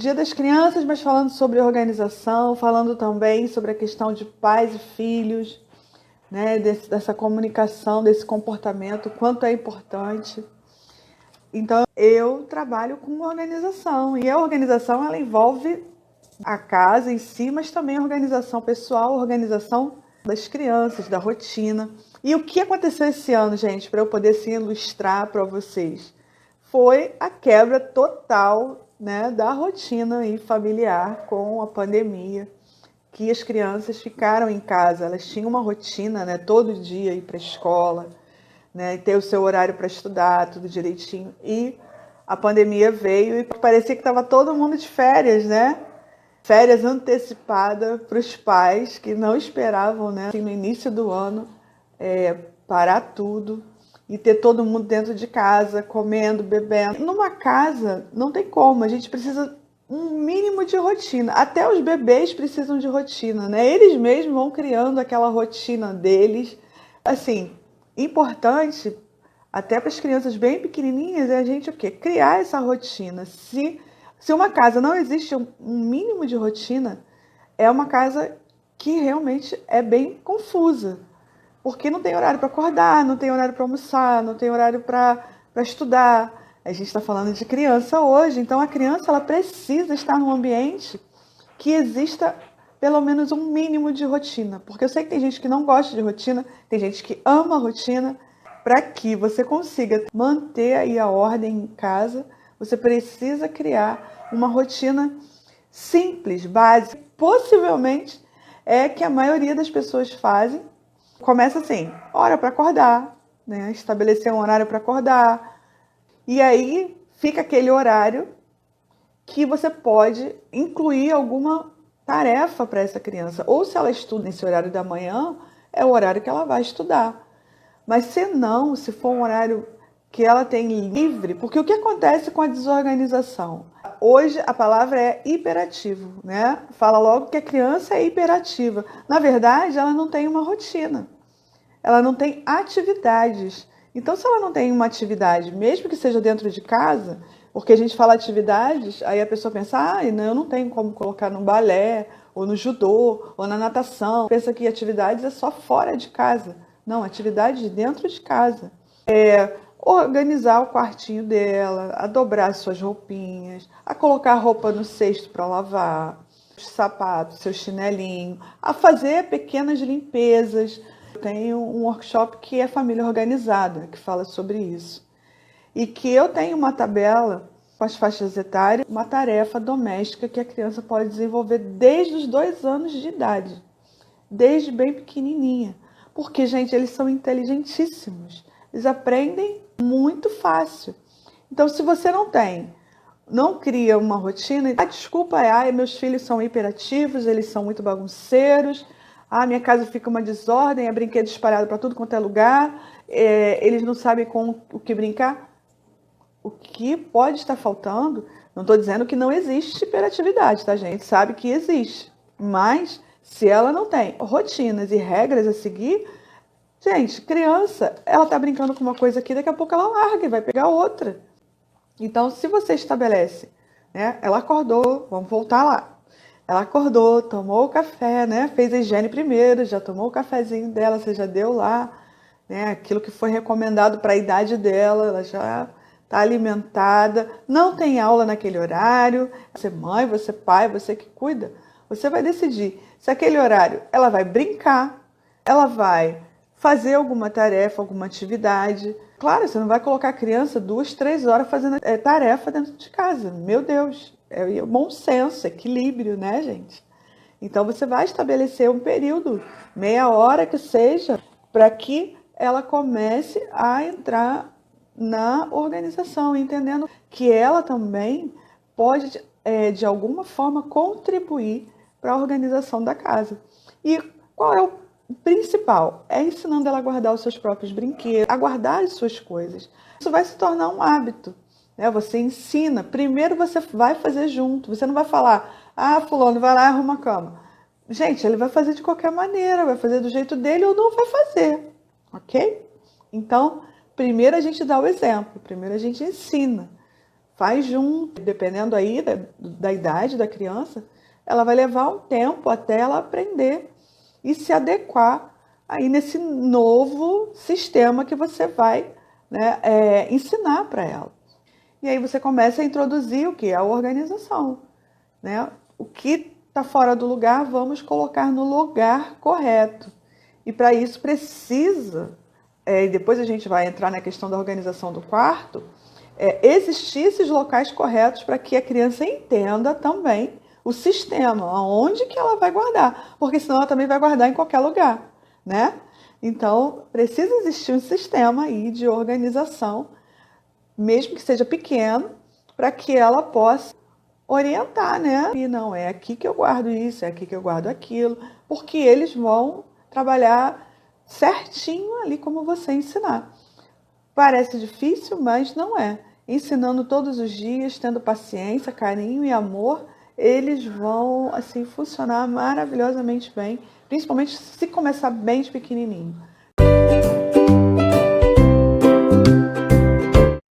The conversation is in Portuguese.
Dia das Crianças, mas falando sobre organização, falando também sobre a questão de pais e filhos, né? Dessa comunicação, desse comportamento, quanto é importante. Então, eu trabalho com organização, e a organização ela envolve a casa em si, mas também a organização pessoal, a organização das crianças, da rotina. E o que aconteceu esse ano, gente, para eu poder se ilustrar para vocês? Foi a quebra total, né, da rotina e familiar com a pandemia, que as crianças ficaram em casa, elas tinham uma rotina, né, todo dia ir para a escola, né, ter o seu horário para estudar, tudo direitinho. E a pandemia veio e parecia que estava todo mundo de férias, né? Férias antecipadas para os pais que não esperavam, né, assim, no início do ano, parar tudo e ter todo mundo dentro de casa, comendo, bebendo. Numa casa não tem como, a gente precisa um mínimo de rotina. Até os bebês precisam de rotina, né? Eles mesmos vão criando aquela rotina deles. Assim, importante, até para as crianças bem pequenininhas, é a gente o quê? Criar essa rotina. Se uma casa não existe um mínimo de rotina, é uma casa que realmente é bem confusa. Porque não tem horário para acordar, não tem horário para almoçar, não tem horário para estudar. A gente está falando de criança hoje, então a criança ela precisa estar num ambiente que exista pelo menos um mínimo de rotina. Porque eu sei que tem gente que não gosta de rotina, tem gente que ama a rotina. Para que você consiga manter aí a ordem em casa, você precisa criar uma rotina simples, básica. Possivelmente é que a maioria das pessoas fazem. Começa assim, hora para acordar, né? Estabelecer um horário para acordar. E aí fica aquele horário que você pode incluir alguma tarefa para essa criança. Ou se ela estuda nesse horário da manhã, é o horário que ela vai estudar. Mas se não, se for um horário que ela tem livre, porque o que acontece com a desorganização? Hoje a palavra é hiperativo, né? Fala logo que a criança é hiperativa. Na verdade, ela não tem uma rotina. Ela não tem atividades. Então, se ela não tem uma atividade, mesmo que seja dentro de casa, porque a gente fala atividades, aí a pessoa pensa, eu não tenho como colocar no balé, ou no judô, ou na natação. Pensa que atividades é só fora de casa. Não, atividades dentro de casa. Organizar o quartinho dela, a dobrar suas roupinhas, a colocar a roupa no cesto para lavar, os sapatos, seu chinelinho, a fazer pequenas limpezas. Eu tenho um workshop que é Família Organizada, que fala sobre isso. E que eu tenho uma tabela com as faixas etárias, uma tarefa doméstica que a criança pode desenvolver desde os 2 anos de idade, desde bem pequenininha. Porque, gente, eles são inteligentíssimos. Eles aprendem muito fácil. Então, se você não cria uma rotina, a desculpa é, meus filhos são hiperativos, eles são muito bagunceiros, minha casa fica uma desordem, é brinquedo espalhado para tudo quanto é lugar, eles não sabem com o que brincar. O que pode estar faltando, não estou dizendo que não existe hiperatividade, tá, gente? Sabe que existe, mas se ela não tem rotinas e regras a seguir, gente, criança, ela tá brincando com uma coisa aqui, daqui a pouco ela larga e vai pegar outra. Então, se você estabelece, né, ela acordou, vamos voltar lá. Ela acordou, tomou o café, né, fez a higiene primeiro, já tomou o cafezinho dela, você já deu lá, né, aquilo que foi recomendado para a idade dela, ela já está alimentada, não tem aula naquele horário, você mãe, você pai, você que cuida, você vai decidir se aquele horário ela vai brincar, ela vai fazer alguma tarefa, alguma atividade. Claro, você não vai colocar a criança 2, 3 horas fazendo tarefa dentro de casa. Meu Deus, é bom senso, equilíbrio, né, gente? Então você vai estabelecer um período, meia hora que seja, para que ela comece a entrar na organização, entendendo que ela também pode, de alguma forma, contribuir para a organização da casa. E qual é o principal? É ensinando ela a guardar os seus próprios brinquedos, a guardar as suas coisas. Isso vai se tornar um hábito, né? Você ensina. Primeiro você vai fazer junto. Você não vai falar, fulano, vai lá e arruma a cama. Gente, ele vai fazer de qualquer maneira, vai fazer do jeito dele ou não vai fazer, ok? Então, primeiro a gente dá o exemplo, primeiro a gente ensina. faz junto, dependendo aí da idade da criança, ela vai levar um tempo até ela aprender e se adequar aí nesse novo sistema que você vai, né, ensinar para ela. E aí você começa a introduzir o que? A organização, né? O que está fora do lugar, vamos colocar no lugar correto. E para isso precisa, e depois a gente vai entrar na questão da organização do quarto, existir esses locais corretos para que a criança entenda também o sistema, aonde que ela vai guardar, porque senão ela também vai guardar em qualquer lugar, né? Então, precisa existir um sistema aí de organização, mesmo que seja pequeno, para que ela possa orientar, né? E não, é aqui que eu guardo isso, é aqui que eu guardo aquilo, porque eles vão trabalhar certinho ali como você ensinar. Parece difícil, mas não é. Ensinando todos os dias, tendo paciência, carinho e amor, eles vão assim funcionar maravilhosamente bem, principalmente se começar bem de pequenininho.